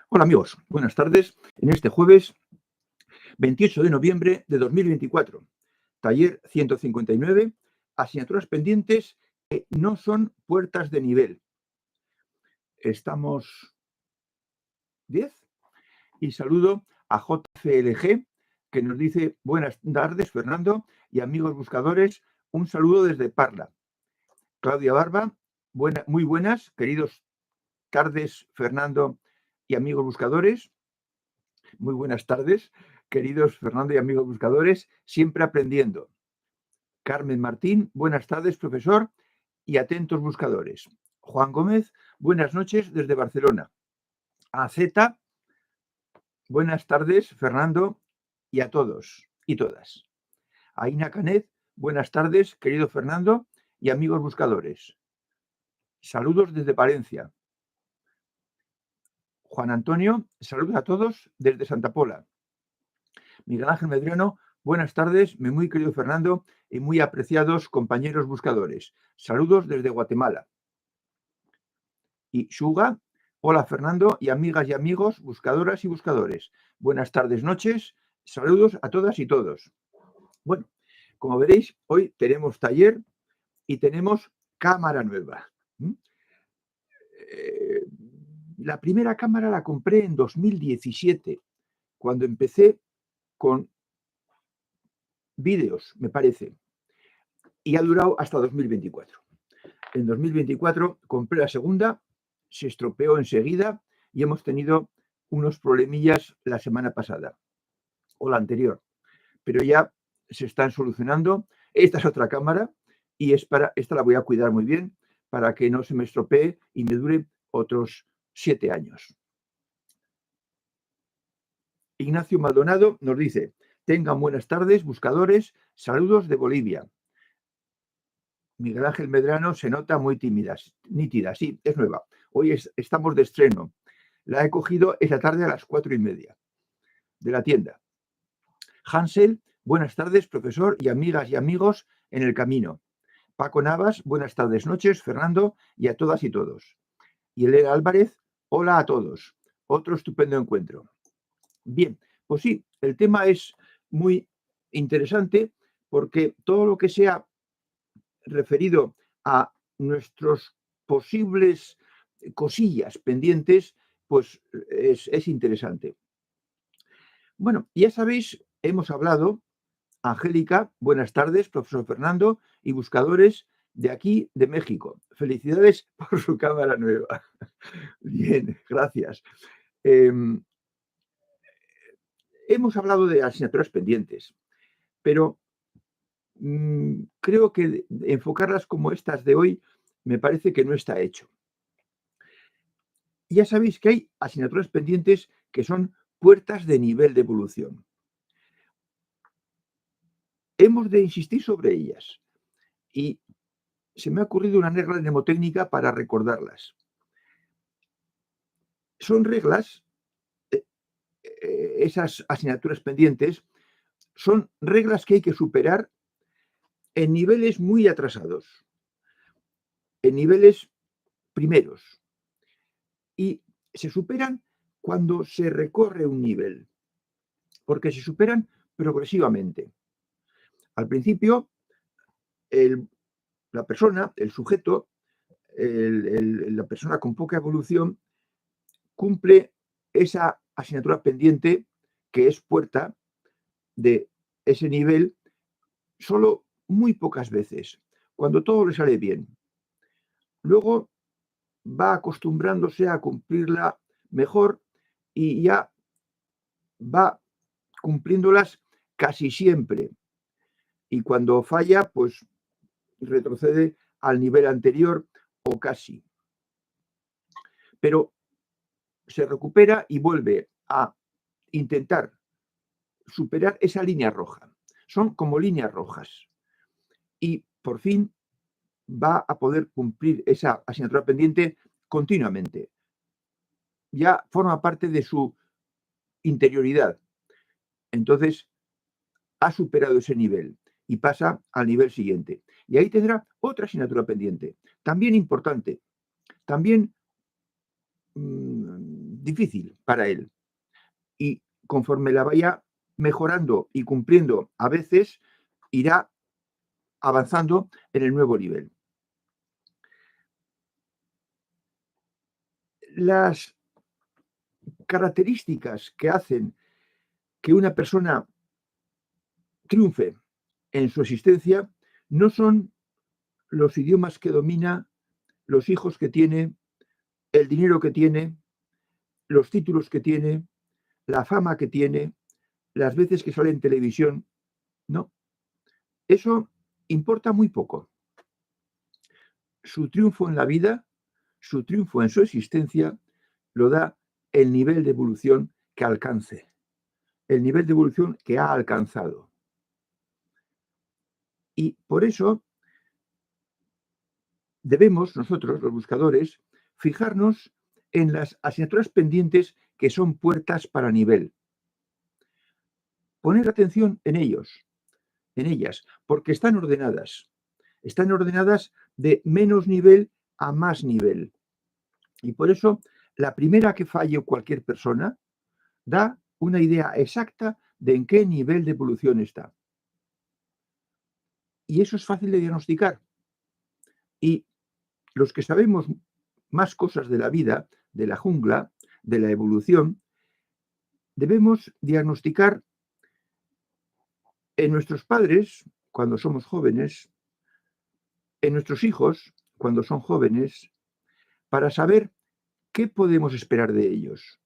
Hola amigos, buenas tardes. En este jueves 28 de noviembre de 2024, taller 159, asignaturas pendientes que no son puertas de nivel. Estamos 10 y saludo a JCLG que nos dice buenas tardes Fernando y amigos buscadores, un saludo desde Parla. Claudia Barba, muy buenas, queridos tardes Fernando y amigos buscadores. Muy buenas tardes, queridos Fernando y amigos buscadores, siempre aprendiendo. Carmen Martín, buenas tardes, profesor y atentos buscadores. Juan Gómez, buenas noches desde Barcelona. AZ, buenas tardes, Fernando y a todos y todas. Aina Canet, buenas tardes, querido Fernando y amigos buscadores. Saludos desde Valencia. Juan Antonio, saludos a todos desde Santa Pola. Miguel Ángel Medrano, buenas tardes, mi muy querido Fernando y muy apreciados compañeros buscadores. Saludos desde Guatemala. Y Suga, hola Fernando y amigas y amigos, buscadoras y buscadores. Buenas tardes, noches, saludos a todas y todos. Bueno, como veréis, hoy tenemos taller y tenemos cámara nueva. La primera cámara la compré en 2017, cuando empecé con vídeos, me parece, y ha durado hasta 2024. En 2024 compré la segunda, se estropeó enseguida y hemos tenido unos problemillas la semana pasada o la anterior, pero ya se están solucionando. Esta es otra cámara y esta la voy a cuidar muy bien para que no se me estropee y me dure otros 7 años. Ignacio Maldonado nos dice, tengan buenas tardes, buscadores, saludos de Bolivia. Miguel Ángel Medrano se nota muy nítida, sí, es nueva. Hoy estamos de estreno. La he cogido esta tarde a las 4:30 de la tienda. Hansel, buenas tardes, profesor y amigas y amigos en el camino. Paco Navas, buenas tardes, noches, Fernando y a todas y todos. Y Elena Álvarez, hola a todos. Otro estupendo encuentro. Bien, pues sí, el tema es muy interesante porque todo lo que sea referido a nuestros posibles cosillas pendientes, pues es interesante. Bueno, ya sabéis, hemos hablado, Angélica, buenas tardes, profesor Fernando y buscadores de aquí, de México. Felicidades por su cámara nueva. Bien, gracias. Hemos hablado de asignaturas pendientes, pero creo que enfocarlas como estas de hoy me parece que no está hecho. Ya sabéis que hay asignaturas pendientes que son puertas de nivel de evolución. Hemos de insistir sobre ellas y se me ha ocurrido una regla mnemotécnica para recordarlas. Son reglas, esas asignaturas pendientes, son reglas que hay que superar en niveles muy atrasados, en niveles primeros. Y se superan cuando se recorre un nivel, porque se superan progresivamente. Al principio, la persona, el sujeto, la persona con poca evolución, cumple esa asignatura pendiente que es puerta de ese nivel solo muy pocas veces, cuando todo le sale bien. Luego va acostumbrándose a cumplirla mejor y ya va cumpliéndolas casi siempre. Y cuando falla, pues retrocede al nivel anterior o casi. Pero se recupera y vuelve a intentar superar esa línea roja. Son como líneas rojas. Y por fin va a poder cumplir esa asignatura pendiente continuamente. Ya forma parte de su interioridad. Entonces, ha superado ese nivel y pasa al nivel siguiente. Y ahí tendrá otra asignatura pendiente, también importante, también difícil para él. Y conforme la vaya mejorando y cumpliendo, a veces irá avanzando en el nuevo nivel. Las características que hacen que una persona triunfe en su existencia no son los idiomas que domina, los hijos que tiene, el dinero que tiene, los títulos que tiene, la fama que tiene, las veces que sale en televisión. No, eso importa muy poco. Su triunfo en la vida, su triunfo en su existencia, lo da el nivel de evolución que alcance, el nivel de evolución que ha alcanzado. Y por eso debemos nosotros, los buscadores, fijarnos en las asignaturas pendientes que son puertas para nivel. Poner atención en ellas, porque están ordenadas. Están ordenadas de menos nivel a más nivel. Y por eso, la primera que falle cualquier persona da una idea exacta de en qué nivel de evolución está. Y eso es fácil de diagnosticar. Y los que sabemos más cosas de la vida, de la jungla, de la evolución, debemos diagnosticar en nuestros padres, cuando somos jóvenes, en nuestros hijos, cuando son jóvenes, para saber qué podemos esperar de ellos,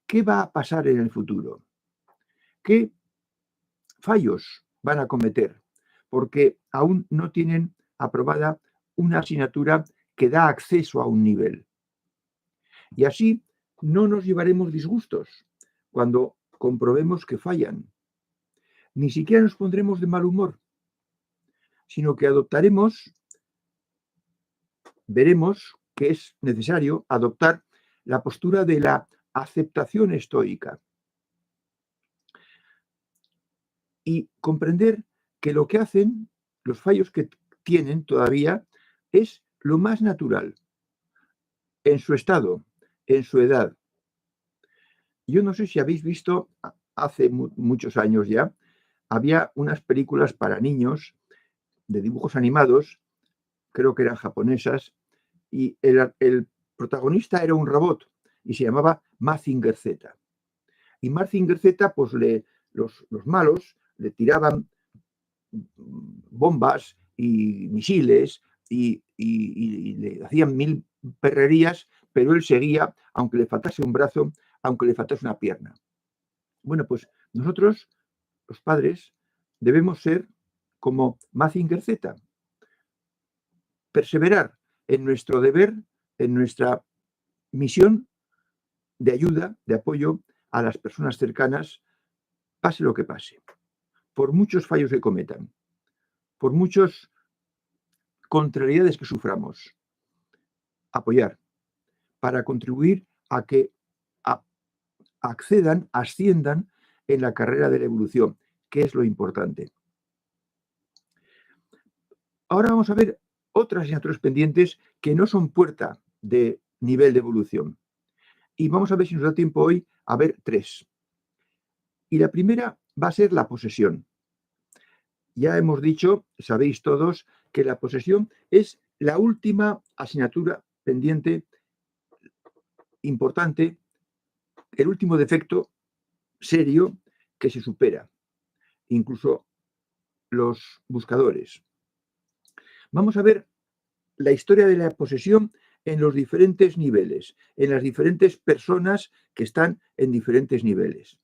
qué va a pasar en el futuro, qué fallos van a cometer, porque aún no tienen aprobada una asignatura que da acceso a un nivel. Y así no nos llevaremos disgustos cuando comprobemos que fallan. Ni siquiera nos pondremos de mal humor, sino que veremos que es necesario adoptar la postura de la aceptación estoica y comprender que lo que hacen, los fallos que tienen todavía, es lo más natural en su estado, en su edad. Yo no sé si habéis visto, hace muchos años ya, había unas películas para niños de dibujos animados, creo que eran japonesas, y el protagonista era un robot y se llamaba Mazinger Z. Y Mazinger Z, pues los malos le tiraban bombas y misiles y le hacían mil perrerías, pero él seguía, aunque le faltase un brazo, aunque le faltase una pierna. Bueno, pues nosotros, los padres, debemos ser como Mazinger Z, perseverar en nuestro deber, en nuestra misión de ayuda, de apoyo a las personas cercanas, pase lo que pase, por muchos fallos que cometan, por muchas contrariedades que suframos, apoyar para contribuir a que accedan, asciendan en la carrera de la evolución, que es lo importante. Ahora vamos a ver otras asignaturas pendientes que no son puerta de nivel de evolución. Y vamos a ver si nos da tiempo hoy a ver 3. Y la primera va a ser la posesión. Ya hemos dicho, sabéis todos, que la posesión es la última asignatura pendiente importante, el último defecto serio que se supera, incluso los buscadores. Vamos a ver la historia de la posesión en los diferentes niveles, en las diferentes personas que están en diferentes niveles.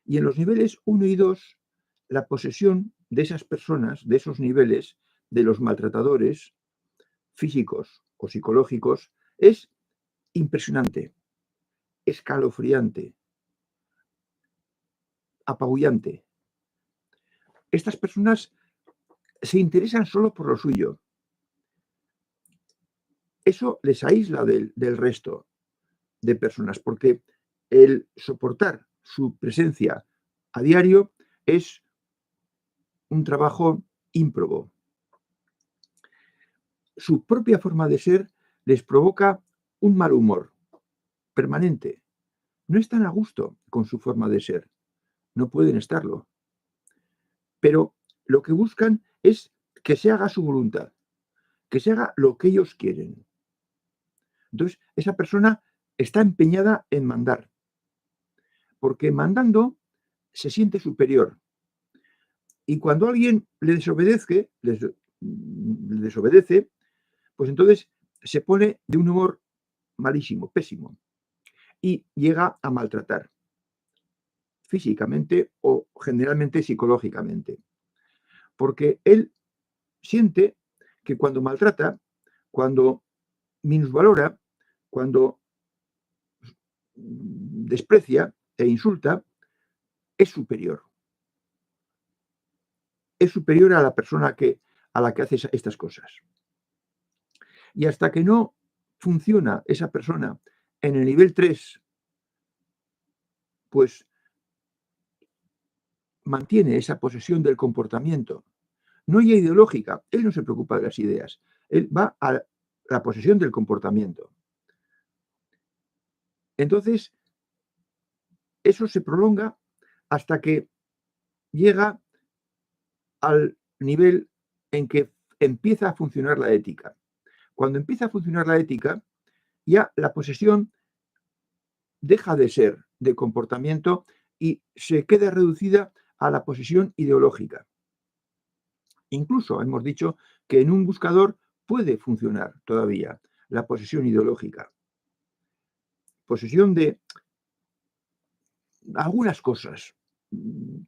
Y en los niveles 1 y 2, la posesión de esas personas, de esos niveles, de los maltratadores físicos o psicológicos, es impresionante, escalofriante, apabullante. Estas personas se interesan solo por lo suyo. Eso les aísla del resto de personas, porque el soportar su presencia a diario es un trabajo ímprobo. Su propia forma de ser les provoca un mal humor permanente, no están a gusto con su forma de ser, no pueden estarlo. Pero lo que buscan es que se haga su voluntad, que se haga lo que ellos quieren. Entonces, esa persona está empeñada en mandar, porque mandando se siente superior. Y cuando alguien le desobedece, pues entonces se pone de un humor malísimo, pésimo, y llega a maltratar físicamente o generalmente psicológicamente, porque él siente que cuando maltrata, cuando minusvalora, cuando desprecia e insulta, es superior. Es superior a la persona a la que hace estas cosas. Y hasta que no funciona esa persona en el nivel 3, pues mantiene esa posesión del comportamiento. No ya ideológica, él no se preocupa de las ideas, él va a la posesión del comportamiento. Entonces, eso se prolonga hasta que llega al nivel en que empieza a funcionar la ética. Cuando empieza a funcionar la ética, ya la posesión deja de ser de comportamiento y se queda reducida a la posesión ideológica. Incluso hemos dicho que en un buscador puede funcionar todavía la posesión ideológica. Posesión de algunas cosas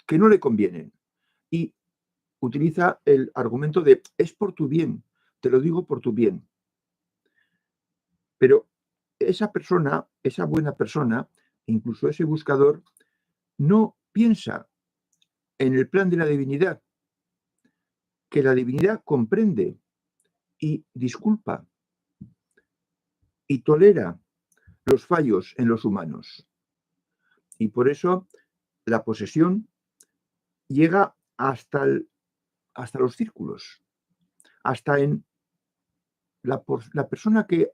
que no le convienen. Y utiliza el argumento de es por tu bien, te lo digo por tu bien. Pero esa persona, esa buena persona, incluso ese buscador, no piensa en el plan de la divinidad, que la divinidad comprende y disculpa y tolera los fallos en los humanos. Y por eso la posesión llega hasta los círculos, hasta en la persona que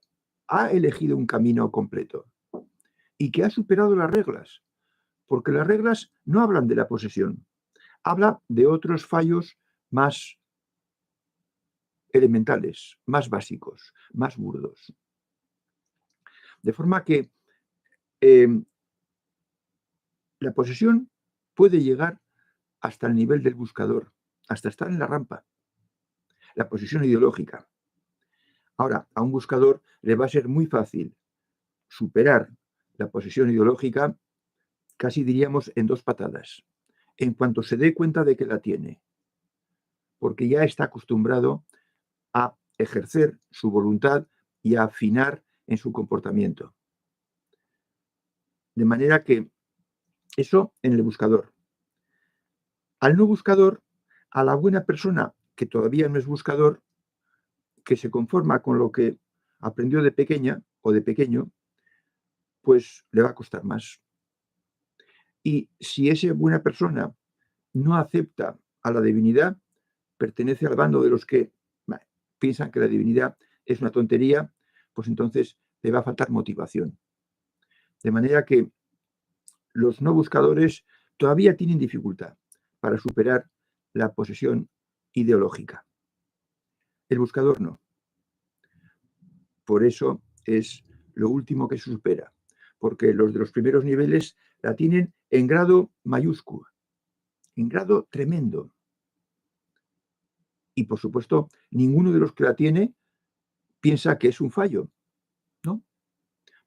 ha elegido un camino completo y que ha superado las reglas, porque las reglas no hablan de la posesión, habla de otros fallos más elementales, más básicos, más burdos. De forma que la posesión puede llegar hasta el nivel del buscador, hasta estar en la rampa, la posesión ideológica. Ahora, a un buscador le va a ser muy fácil superar la posesión ideológica, casi diríamos en 2 patadas, en cuanto se dé cuenta de que la tiene, porque ya está acostumbrado a ejercer su voluntad y a afinar en su comportamiento. De manera que eso en el buscador. Al no buscador, a la buena persona que todavía no es buscador, que se conforma con lo que aprendió de pequeña o de pequeño, pues le va a costar más. Y si esa buena persona no acepta a la divinidad, pertenece al bando de los que piensan que la divinidad es una tontería, pues entonces le va a faltar motivación. De manera que los no buscadores todavía tienen dificultad para superar la posesión ideológica. El buscador no. Por eso es lo último que se supera, porque los de los primeros niveles la tienen en grado mayúsculo, en grado tremendo. Y por supuesto, ninguno de los que la tiene piensa que es un fallo, ¿no?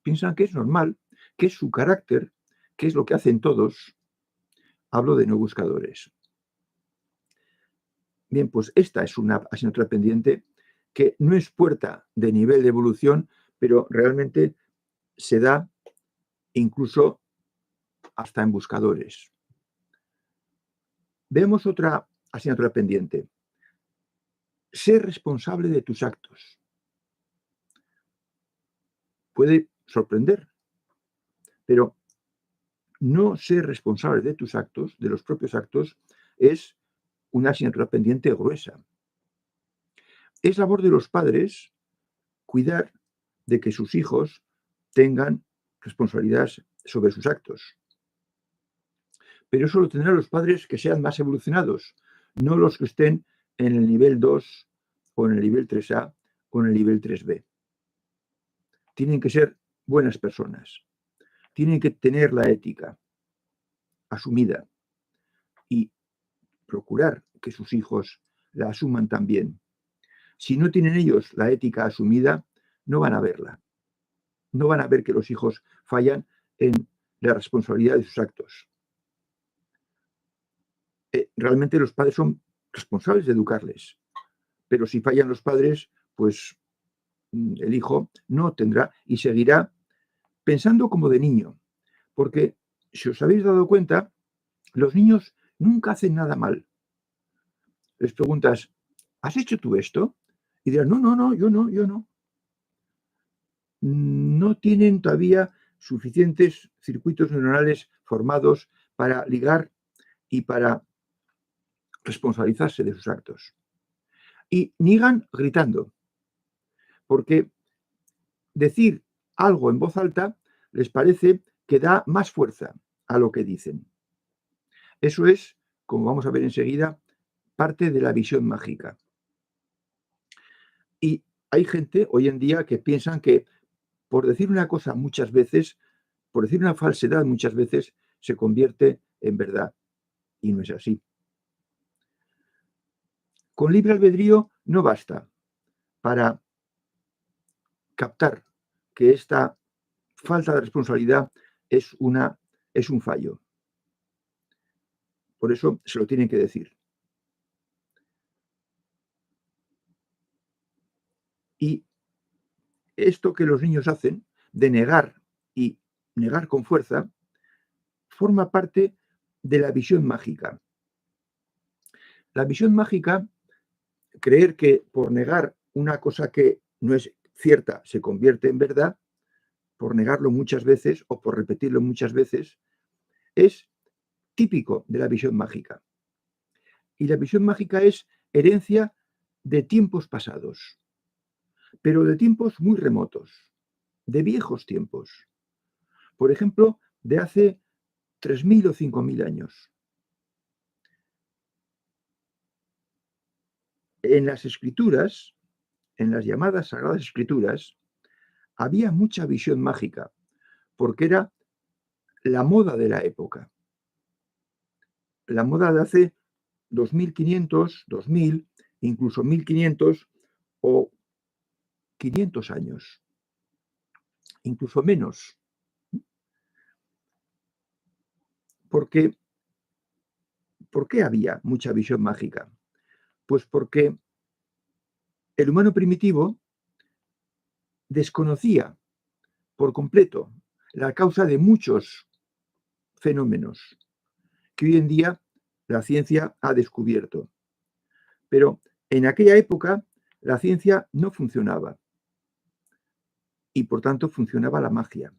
Piensan que es normal, que es su carácter, que es lo que hacen todos. Hablo de no buscadores. Bien, pues esta es una asignatura pendiente que no es puerta de nivel de evolución, pero realmente se da incluso hasta en buscadores. Vemos otra asignatura pendiente. Ser responsable de tus actos. Puede sorprender, pero no ser responsable de tus actos, de los propios actos, es una asignatura pendiente gruesa. Es labor de los padres cuidar de que sus hijos tengan responsabilidades sobre sus actos. Pero eso lo tendrán los padres que sean más evolucionados, no los que estén en el nivel 2 o en el nivel 3A o en el nivel 3B. Tienen que ser buenas personas, tienen que tener la ética asumida y procurar que sus hijos la asuman también. Si no tienen ellos la ética asumida, no van a verla. No van a ver que los hijos fallan en la responsabilidad de sus actos. Realmente los padres son responsables de educarles, pero si fallan los padres, pues el hijo no tendrá y seguirá pensando como de niño, porque si os habéis dado cuenta, los niños nunca hacen nada mal. Les preguntas, ¿has hecho tú esto? Y dirán, no, no, no, yo no, yo no. No tienen todavía suficientes circuitos neuronales formados para ligar y para responsabilizarse de sus actos. Y niegan gritando, porque decir algo en voz alta les parece que da más fuerza a lo que dicen. Eso es, como vamos a ver enseguida, parte de la visión mágica. Y hay gente hoy en día que piensan que por decir una cosa muchas veces, por decir una falsedad muchas veces, se convierte en verdad. Y no es así. Con libre albedrío no basta para captar que esta falta de responsabilidad es un fallo. Por eso se lo tienen que decir. Y esto que los niños hacen, de negar y negar con fuerza, forma parte de la visión mágica. La visión mágica, creer que por negar una cosa que no es cierta se convierte en verdad, por negarlo muchas veces o por repetirlo muchas veces, es típico de la visión mágica. Y la visión mágica es herencia de tiempos pasados, pero de tiempos muy remotos, de viejos tiempos. Por ejemplo, de hace 3.000 o 5.000 años. En las escrituras, en las llamadas sagradas escrituras, había mucha visión mágica, porque era la moda de la época. La moda de hace 2.500, 2.000, incluso 1.500 o 500 años, incluso menos. Porque, ¿por qué había mucha visión mágica? Pues porque el humano primitivo desconocía por completo la causa de muchos fenómenos que hoy en día la ciencia ha descubierto. Pero en aquella época la ciencia no funcionaba y por tanto funcionaba la magia.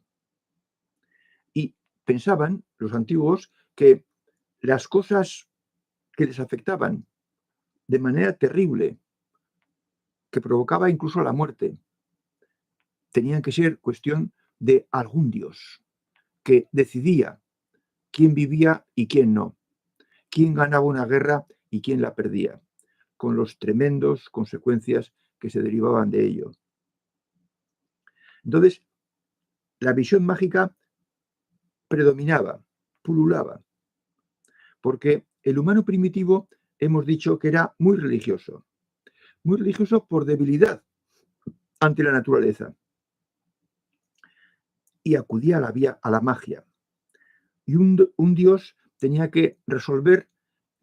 Y pensaban los antiguos que las cosas que les afectaban de manera terrible, que provocaba incluso la muerte, tenían que ser cuestión de algún dios que decidía quién vivía y quién no, quién ganaba una guerra y quién la perdía, con las tremendas consecuencias que se derivaban de ello. Entonces, la visión mágica predominaba, pululaba, porque el humano primitivo hemos dicho que era muy religioso por debilidad ante la naturaleza, y acudía a la magia. Y un dios tenía que resolver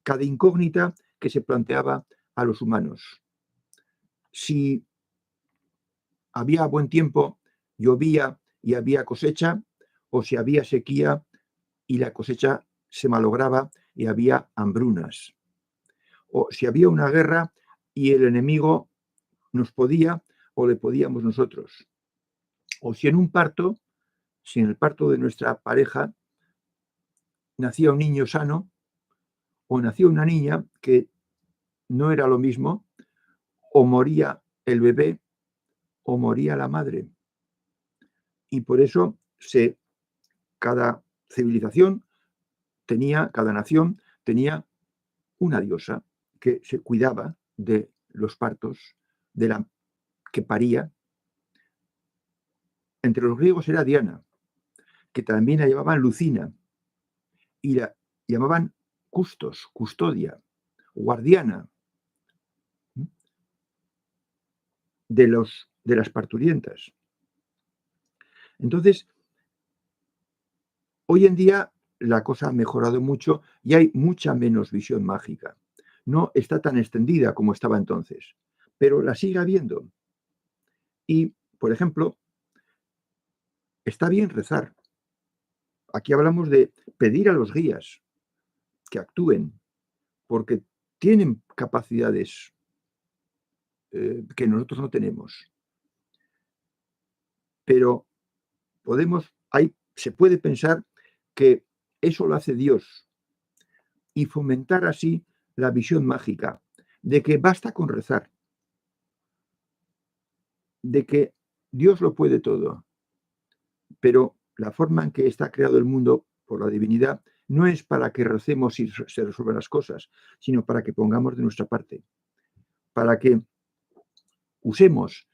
cada incógnita que se planteaba a los humanos. Si había buen tiempo, llovía y había cosecha, o si había sequía y la cosecha se malograba y había hambrunas. O si había una guerra y el enemigo nos podía o le podíamos nosotros. O si en un parto, si en el parto de nuestra pareja nacía un niño sano o nacía una niña que no era lo mismo, o moría el bebé o moría la madre. Y por eso se Cada civilización cada nación tenía una diosa que se cuidaba de los partos, que paría. Entre los griegos era Diana, que también la llamaban Lucina, y la llamaban custodia, guardiana de las parturientas. Entonces, hoy en día la cosa ha mejorado mucho y hay mucha menos visión mágica. No está tan extendida como estaba entonces, pero la sigue habiendo. Y, por ejemplo, está bien rezar. Aquí hablamos de pedir a los guías que actúen, porque tienen capacidades que nosotros no tenemos. Pero se puede pensar que eso lo hace Dios y fomentar así la visión mágica de que basta con rezar, de que Dios lo puede todo, pero la forma en que está creado el mundo por la divinidad no es para que recemos y se resuelvan las cosas, sino para que pongamos de nuestra parte, para que usemos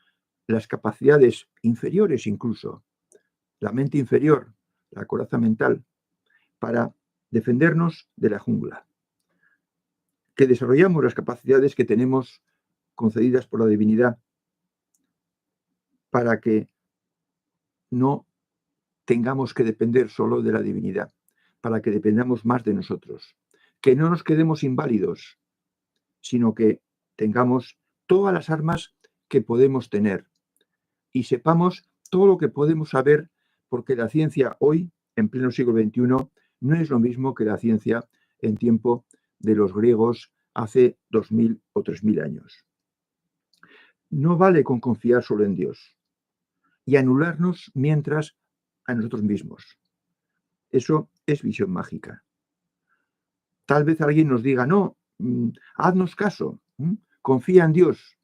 las capacidades inferiores incluso, la mente inferior, la coraza mental, para defendernos de la jungla, que desarrollamos las capacidades que tenemos concedidas por la divinidad para que no tengamos que depender solo de la divinidad, para que dependamos más de nosotros, que no nos quedemos inválidos, sino que tengamos todas las armas que podemos tener y sepamos todo lo que podemos saber, porque la ciencia hoy, en pleno siglo XXI, no es lo mismo que la ciencia en tiempo de los griegos hace 2000 o 3000 años. No vale con confiar solo en Dios y anularnos mientras a nosotros mismos. Eso es visión mágica. Tal vez alguien nos diga, no, haznos caso, confía en Dios,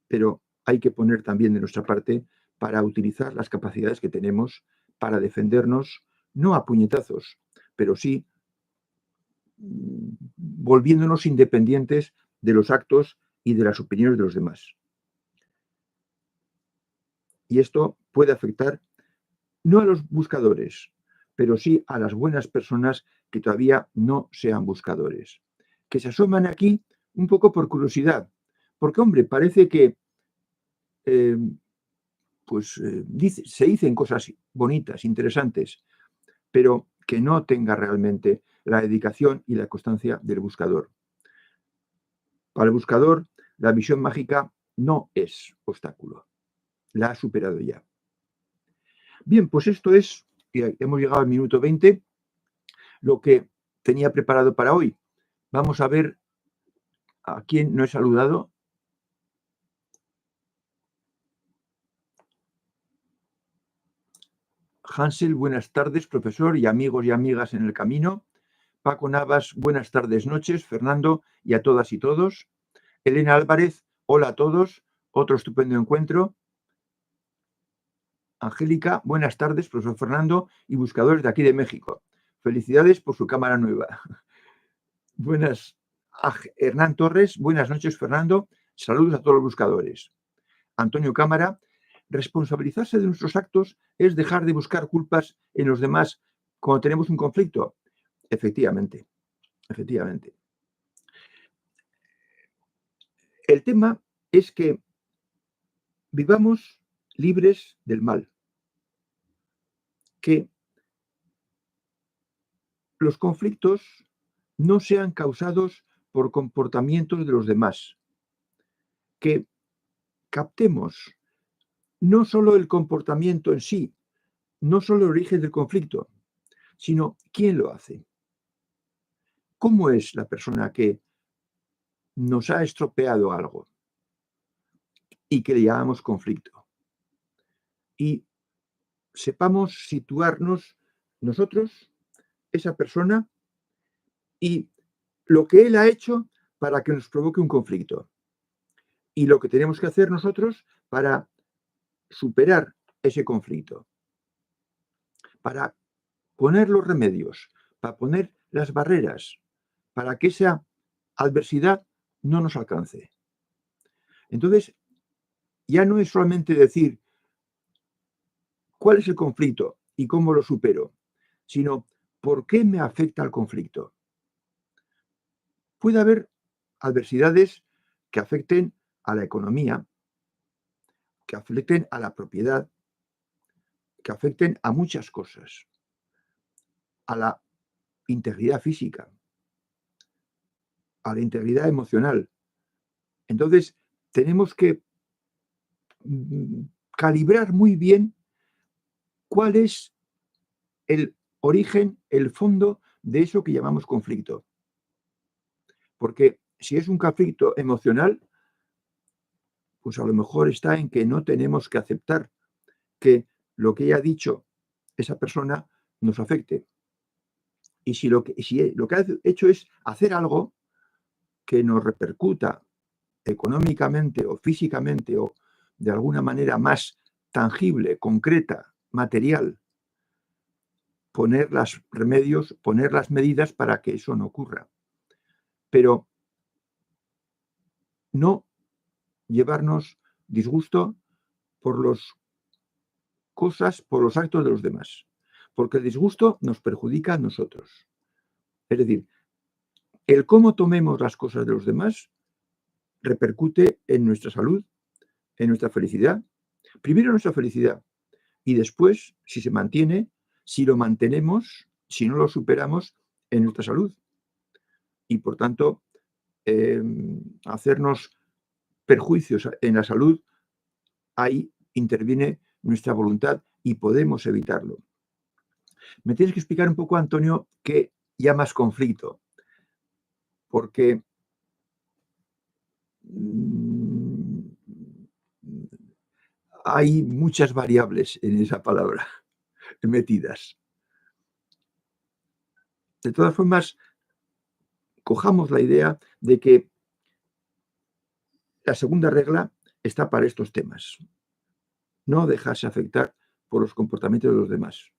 pero hay que poner también de nuestra parte para utilizar las capacidades que tenemos para defendernos, no a puñetazos, pero sí volviéndonos independientes de los actos y de las opiniones de los demás. Y esto puede afectar no a los buscadores, pero sí a las buenas personas que todavía no sean buscadores, que se asoman aquí un poco por curiosidad, porque, hombre, parece que se dicen cosas bonitas, interesantes, pero que no tenga realmente la dedicación y la constancia del buscador. Para el buscador, la visión mágica no es obstáculo, la ha superado ya. Bien, pues esto es, hemos llegado al minuto 20, lo que tenía preparado para hoy. Vamos a ver a quién no he saludado. Hansel, buenas tardes, profesor y amigos y amigas en el camino. Paco Navas, buenas tardes, noches. Fernando y a todas y todos. Elena Álvarez, hola a todos. Otro estupendo encuentro. Angélica, buenas tardes, profesor Fernando y buscadores de aquí de México. Felicidades por su cámara nueva. Buenas, Hernán Torres, buenas noches, Fernando. Saludos a todos los buscadores. Antonio Cámara, responsabilizarse de nuestros actos es dejar de buscar culpas en los demás cuando tenemos un conflicto. Efectivamente, efectivamente. El tema es que vivamos libres del mal, que los conflictos no sean causados por comportamientos de los demás, que captemos no solo el comportamiento en sí, no solo el origen del conflicto, sino quién lo hace. ¿Cómo es la persona que nos ha estropeado algo y que le llamamos conflicto? Y sepamos situarnos nosotros, esa persona, y lo que él ha hecho para que nos provoque un conflicto. Y lo que tenemos que hacer nosotros para superar ese conflicto, para poner los remedios, para poner las barreras, para que esa adversidad no nos alcance. Entonces, ya no es solamente decir cuál es el conflicto y cómo lo supero, sino por qué me afecta el conflicto. Puede haber adversidades que afecten a la economía, que afecten a la propiedad, que afecten a muchas cosas, a la integridad física, a la integridad emocional. Entonces, tenemos que calibrar muy bien cuál es el origen, el fondo de eso que llamamos conflicto. Porque si es un conflicto emocional, pues a lo mejor está en que no tenemos que aceptar que lo que haya dicho esa persona nos afecte. Y si lo que ha hecho es hacer algo que nos repercuta económicamente o físicamente o de alguna manera más tangible, concreta, material, poner los remedios, poner las medidas para que eso no ocurra. Pero no llevarnos disgusto por las cosas, por los actos de los demás, porque el disgusto nos perjudica a nosotros. Es decir, el cómo tomemos las cosas de los demás repercute en nuestra salud, en nuestra felicidad. Primero nuestra felicidad y después, si se mantiene, si lo mantenemos, si no lo superamos, en nuestra salud. Y por tanto, hacernos perjuicios en la salud, ahí interviene nuestra voluntad y podemos evitarlo. Me tienes que explicar un poco, Antonio, qué llamas conflicto, porque hay muchas variables en esa palabra metidas. De todas formas, cojamos la idea de que la segunda regla está para estos temas. No dejarse afectar por los comportamientos de los demás.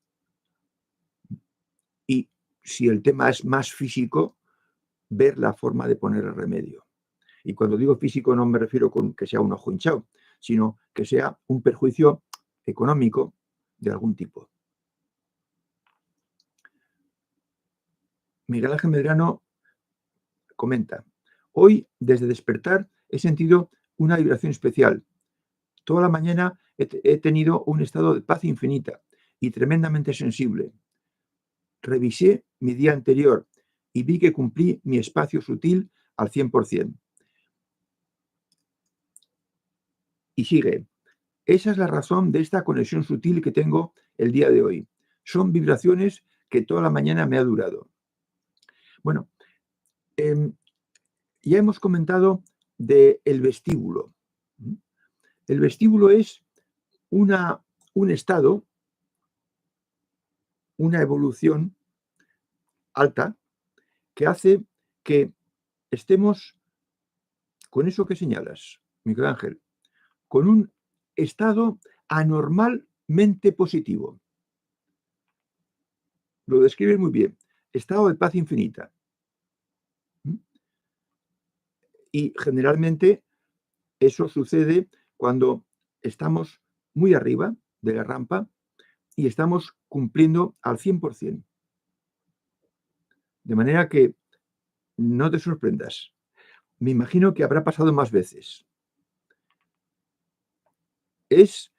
Y si el tema es más físico, ver la forma de poner el remedio. Y cuando digo físico no me refiero con que sea un ojo hinchado, sino que sea un perjuicio económico de algún tipo. Miguel Ángel Medrano comenta: hoy, desde despertar, he sentido una vibración especial. Toda la mañana he tenido un estado de paz infinita y tremendamente sensible. Revisé mi día anterior y vi que cumplí mi espacio sutil al 100%. Y sigue: esa es la razón de esta conexión sutil que tengo el día de hoy. Son vibraciones que toda la mañana me ha durado. Bueno, ya hemos comentado del vestíbulo. El vestíbulo es un estado, una evolución alta que hace que estemos con eso que señalas, Miguel Ángel, con un estado anormalmente positivo. Lo describes muy bien. Estado de paz infinita. Y generalmente eso sucede cuando estamos muy arriba de la rampa y estamos cumpliendo al 100%. De manera que no te sorprendas. Me imagino que habrá pasado más veces. Es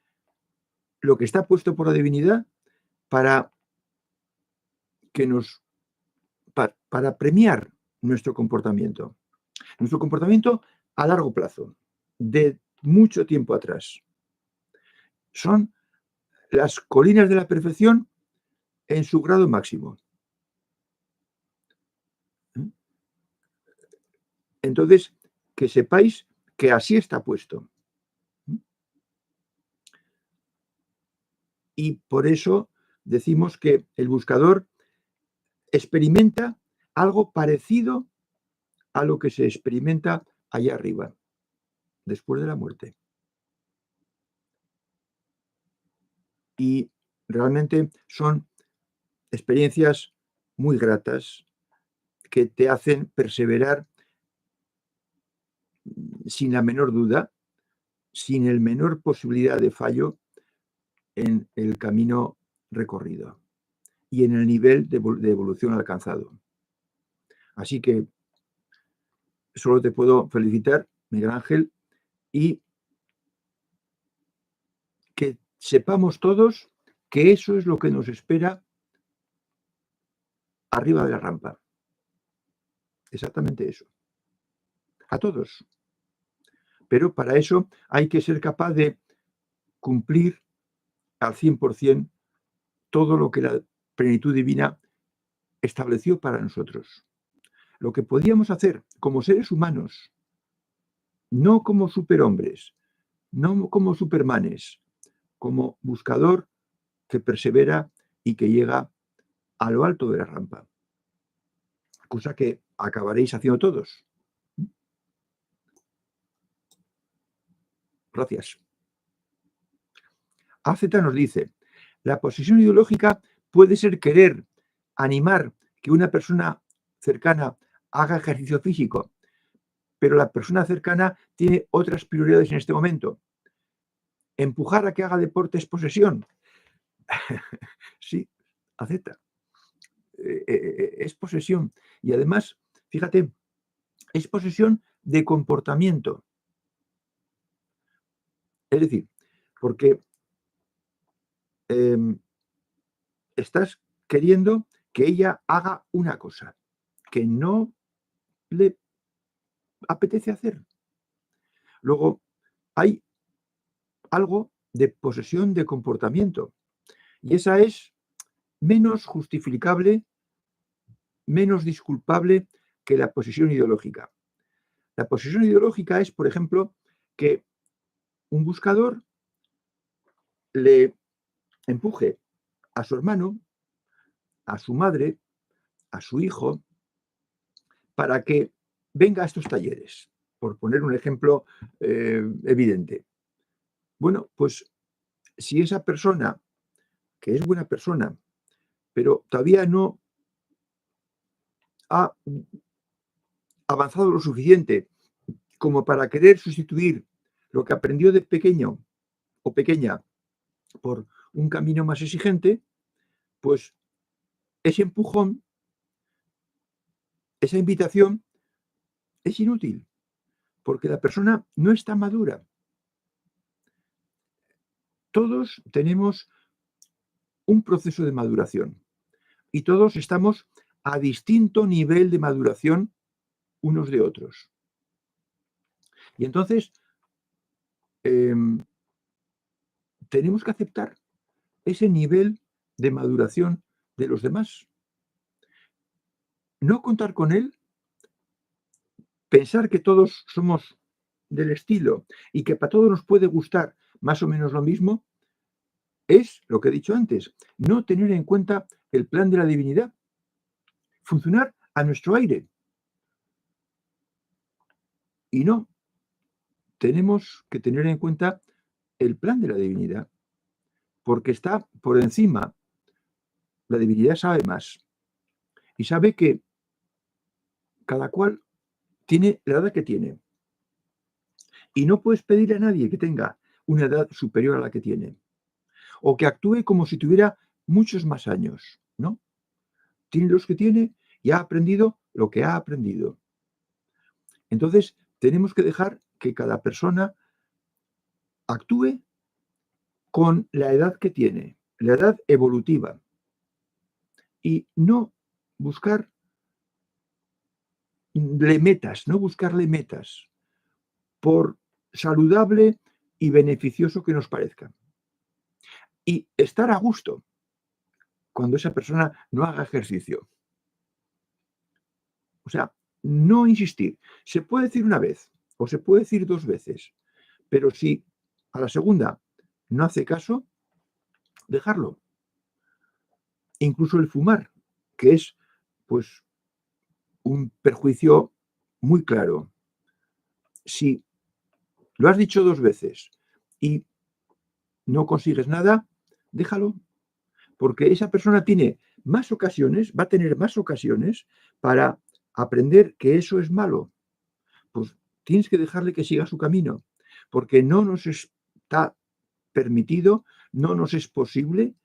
lo que está puesto por la divinidad para que para premiar nuestro comportamiento. Nuestro comportamiento a largo plazo, de mucho tiempo atrás. Son las colinas de la perfección en su grado máximo. Entonces, que sepáis que así está puesto. Y por eso decimos que el buscador experimenta algo parecido a lo que se experimenta allá arriba, después de la muerte. Y realmente son experiencias muy gratas que te hacen perseverar sin la menor duda, sin el menor posibilidad de fallo en el camino recorrido y en el nivel de evolución alcanzado. Así que solo te puedo felicitar, Miguel Ángel, y que sepamos todos que eso es lo que nos espera arriba de la rampa. Exactamente eso. A todos. Pero para eso hay que ser capaz de cumplir al 100% todo lo que la plenitud divina estableció para nosotros. Lo que podíamos hacer como seres humanos, no como superhombres, no como supermanes, como buscador que persevera y que llega a lo alto de la rampa. Cosa que acabaréis haciendo todos. Gracias. AZ nos dice, la posesión ideológica puede ser querer animar que una persona cercana haga ejercicio físico, pero la persona cercana tiene otras prioridades en este momento. Empujar a que haga deporte es posesión. Sí, acepta. Es posesión. Y además, fíjate, es posesión de comportamiento. Es decir, porque estás queriendo que ella haga una cosa que no le apetece hacer. Luego, hay algo de posesión de comportamiento y esa es menos justificable, menos disculpable que la posesión ideológica. La posesión ideológica es, por ejemplo, que un buscador le empuje a su hermano, a su madre, a su hijo, para que venga a estos talleres, por poner un ejemplo evidente. Bueno, pues si esa persona, que es buena persona, pero todavía no ha avanzado lo suficiente como para querer sustituir lo que aprendió de pequeño o pequeña por un camino más exigente, pues ese empujón, esa invitación es inútil, porque la persona no está madura. Todos tenemos un proceso de maduración y todos estamos a distinto nivel de maduración unos de otros. Y entonces tenemos que aceptar ese nivel de maduración de los demás. No contar con él, pensar que todos somos del estilo y que para todos nos puede gustar más o menos lo mismo, es lo que he dicho antes, no tener en cuenta el plan de la divinidad, funcionar a nuestro aire. Y no, tenemos que tener en cuenta el plan de la divinidad, porque está por encima. La divinidad sabe más y sabe que cada cual tiene la edad que tiene. Y no puedes pedir a nadie que tenga una edad superior a la que tiene o que actúe como si tuviera muchos más años, ¿no? Tiene los que tiene y ha aprendido lo que ha aprendido. Entonces, tenemos que dejar que cada persona actúe con la edad que tiene, la edad evolutiva, y no buscarle metas, no buscarle metas, por saludable y beneficioso que nos parezca. Y estar a gusto cuando esa persona no haga ejercicio. O sea, no insistir. Se puede decir una vez o se puede decir 2 veces, pero si a la segunda no hace caso, dejarlo. Incluso el fumar, que es, pues, un perjuicio muy claro. Si lo has dicho 2 veces y no consigues nada, déjalo, porque esa persona tiene va a tener más ocasiones para aprender que eso es malo. Pues tienes que dejarle que siga su camino, porque no nos está permitido, no nos es posible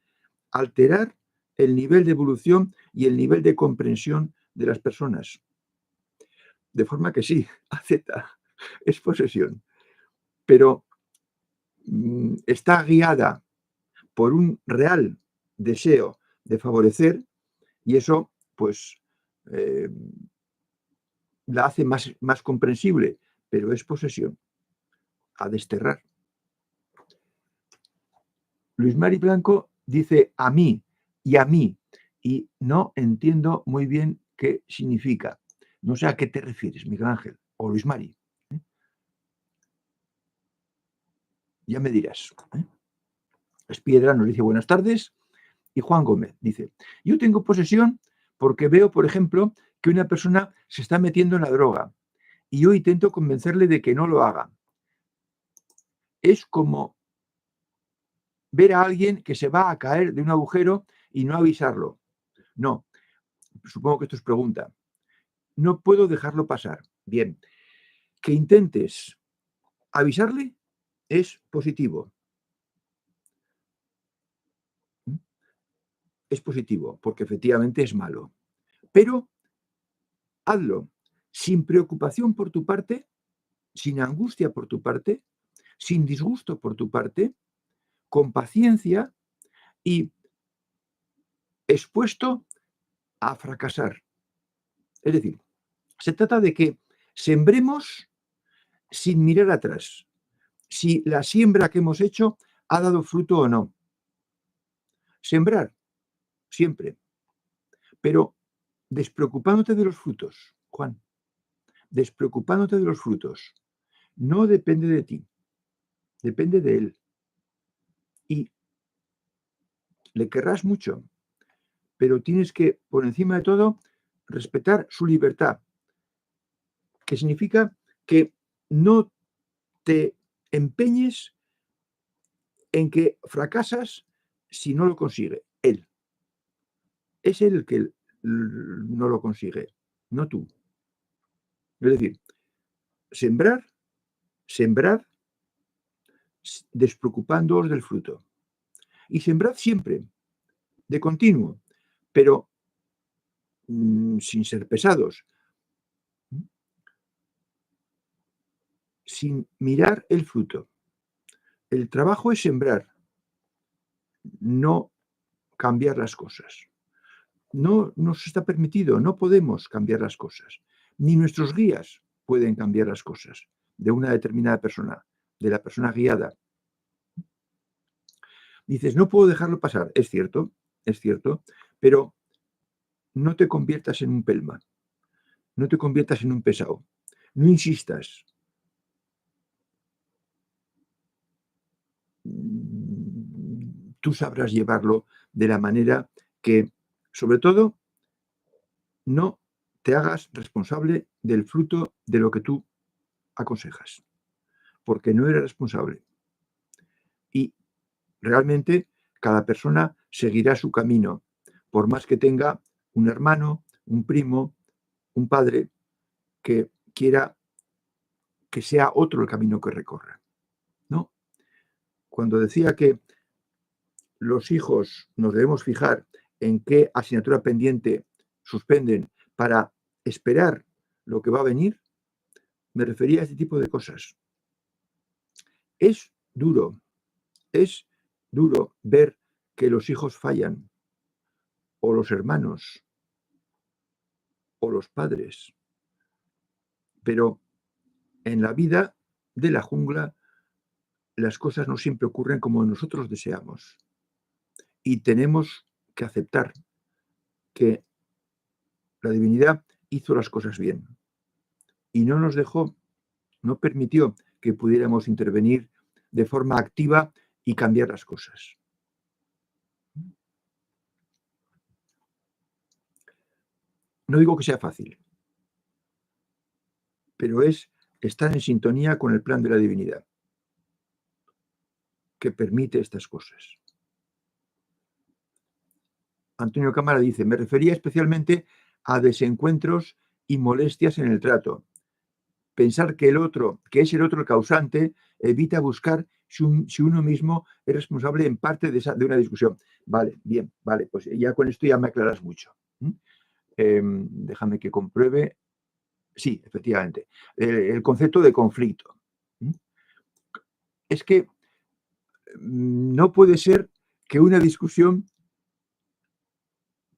alterar el nivel de evolución y el nivel de comprensión de las personas. De forma que sí, acepta, es posesión, pero está guiada por un real deseo de favorecer y eso, pues, la hace más comprensible, pero es posesión, a desterrar. Luis Mari Blanco dice a mí, y no entiendo muy bien qué significa. No sé a qué te refieres, Miguel Ángel o Luis Mari. Ya me dirás. Espiedra nos dice buenas tardes. Y Juan Gómez dice, yo tengo posesión porque veo, por ejemplo, que una persona se está metiendo en la droga y yo intento convencerle de que no lo haga. Es como ver a alguien que se va a caer de un agujero y no avisarlo. No, supongo que esto es pregunta. No puedo dejarlo pasar. Bien, que intentes avisarle es positivo. Es positivo, porque efectivamente es malo. Pero hazlo sin preocupación por tu parte, sin angustia por tu parte, sin disgusto por tu parte, con paciencia y expuesto a fracasar. Es decir, se trata de que sembremos sin mirar atrás, si la siembra que hemos hecho ha dado fruto o no. Sembrar, siempre, pero despreocupándote de los frutos, Juan, despreocupándote de los frutos. No depende de ti, depende de él. Y le querrás mucho, pero tienes que, por encima de todo, respetar su libertad, que significa que no te empeñes en que fracasas si no lo consigue él. Es él el que no lo consigue, no tú. Es decir, sembrar despreocupándoos del fruto. Y sembrad siempre, de continuo, pero sin ser pesados, sin mirar el fruto. El trabajo es sembrar, no cambiar las cosas. No nos está permitido, no podemos cambiar las cosas. Ni nuestros guías pueden cambiar las cosas de una determinada persona, de la persona guiada. Dices, no puedo dejarlo pasar. Es cierto, pero no te conviertas en un pelma, no te conviertas en un pesado, no insistas. Tú sabrás llevarlo de la manera que, sobre todo, no te hagas responsable del fruto de lo que tú aconsejas, porque no eres responsable. Y realmente cada persona seguirá su camino, por más que tenga un hermano, un primo, un padre que quiera que sea otro el camino que recorra. ¿No? Cuando decía que los hijos nos debemos fijar en qué asignatura pendiente suspenden para esperar lo que va a venir, me refería a este tipo de cosas. Es duro ver que los hijos fallan, o los hermanos, o los padres, pero en la vida de la jungla las cosas no siempre ocurren como nosotros deseamos y tenemos que aceptar que la divinidad hizo las cosas bien y no nos dejó, no permitió que pudiéramos intervenir de forma activa y cambiar las cosas. No digo que sea fácil, pero es estar en sintonía con el plan de la divinidad que permite estas cosas. Antonio Cámara dice, me refería especialmente a desencuentros y molestias en el trato. Pensar que es el otro el causante, evita buscar si uno mismo es responsable en parte de una discusión. Vale, bien, vale, pues ya con esto ya me aclaras mucho. Déjame que compruebe. Sí, efectivamente. El concepto de conflicto. Es que no puede ser que una discusión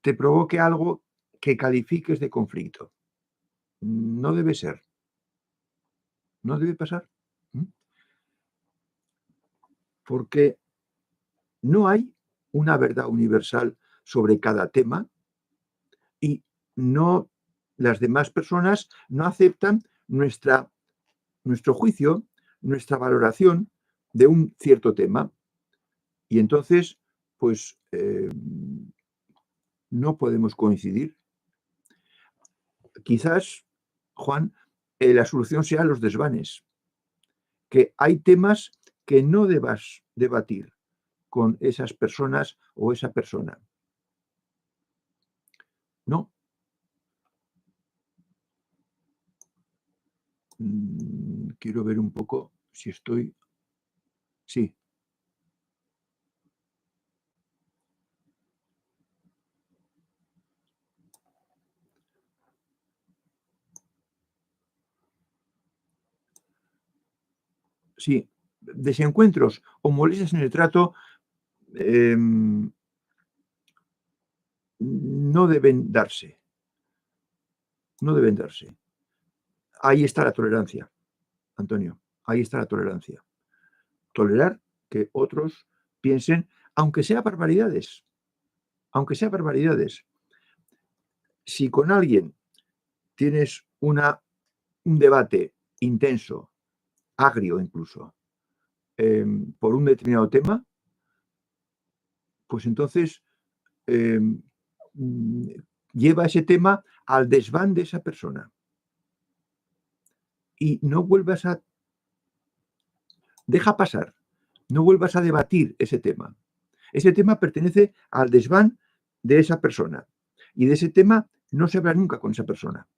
te provoque algo que califiques de conflicto. No debe ser. No debe pasar. Porque no hay una verdad universal sobre cada tema y no las demás personas no aceptan nuestro juicio, nuestra valoración de un cierto tema. Y entonces, pues, no podemos coincidir. Quizás, Juan, la solución sea los desvanes, que hay temas que no debas debatir con esas personas o esa persona. No. Quiero ver un poco si estoy... Sí. Sí, desencuentros o molestias en el trato no deben darse. No deben darse. Ahí está la tolerancia, Antonio. Ahí está la tolerancia. Tolerar que otros piensen, aunque sea barbaridades. Aunque sea barbaridades. Si con alguien tienes un debate intenso, agrio incluso, por un determinado tema, pues entonces lleva ese tema al desván de esa persona. Y no vuelvas a... Deja pasar. No vuelvas a debatir ese tema. Ese tema pertenece al desván de esa persona. Y de ese tema no se habla nunca con esa persona.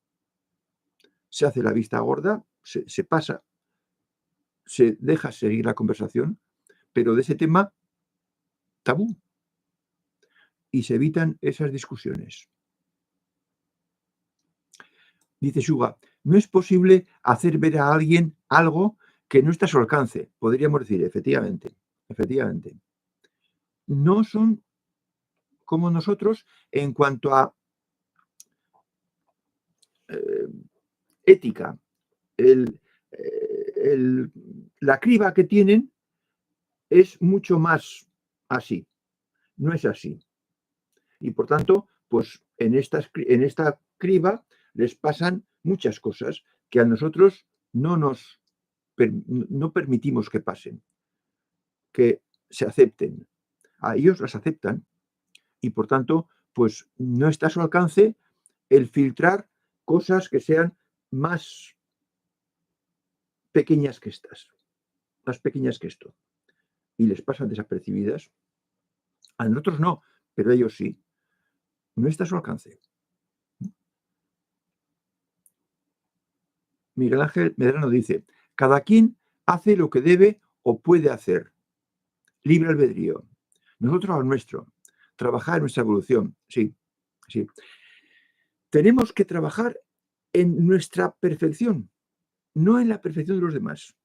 Se hace la vista gorda, se pasa, se deja seguir la conversación, pero de ese tema, tabú. Y se evitan esas discusiones. Dice Suga, no es posible hacer ver a alguien algo que no está a su alcance. Podríamos decir, efectivamente. No son como nosotros en cuanto a ética. La criba que tienen es mucho más así. No es así. Y por tanto, pues en esta criba les pasan muchas cosas que a nosotros no permitimos que pasen, que se acepten. A ellos las aceptan y por tanto, pues no está a su alcance el filtrar cosas que sean más pequeñas que estas, más pequeñas que esto. Y les pasan desapercibidas. A nosotros no, pero a ellos sí. No está a su alcance. Miguel Ángel Medrano dice, cada quien hace lo que debe o puede hacer. Libre albedrío. Nosotros a lo nuestro. Trabajar en nuestra evolución. Sí. Tenemos que trabajar en nuestra perfección, no en la perfección de los demás.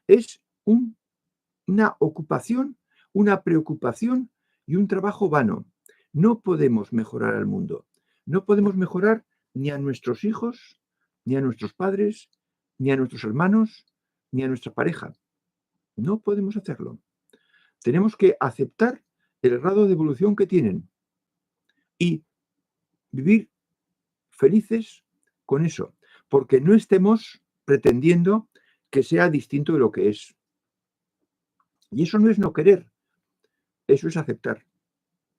Es una ocupación, una preocupación y un trabajo vano. No podemos mejorar al mundo. No podemos mejorar ni a nuestros hijos, ni a nuestros padres, ni a nuestros hermanos, ni a nuestra pareja. No podemos hacerlo. Tenemos que aceptar el grado de evolución que tienen y vivir felices con eso, porque no estemos pretendiendo que sea distinto de lo que es. Y eso no es no querer, eso es aceptar,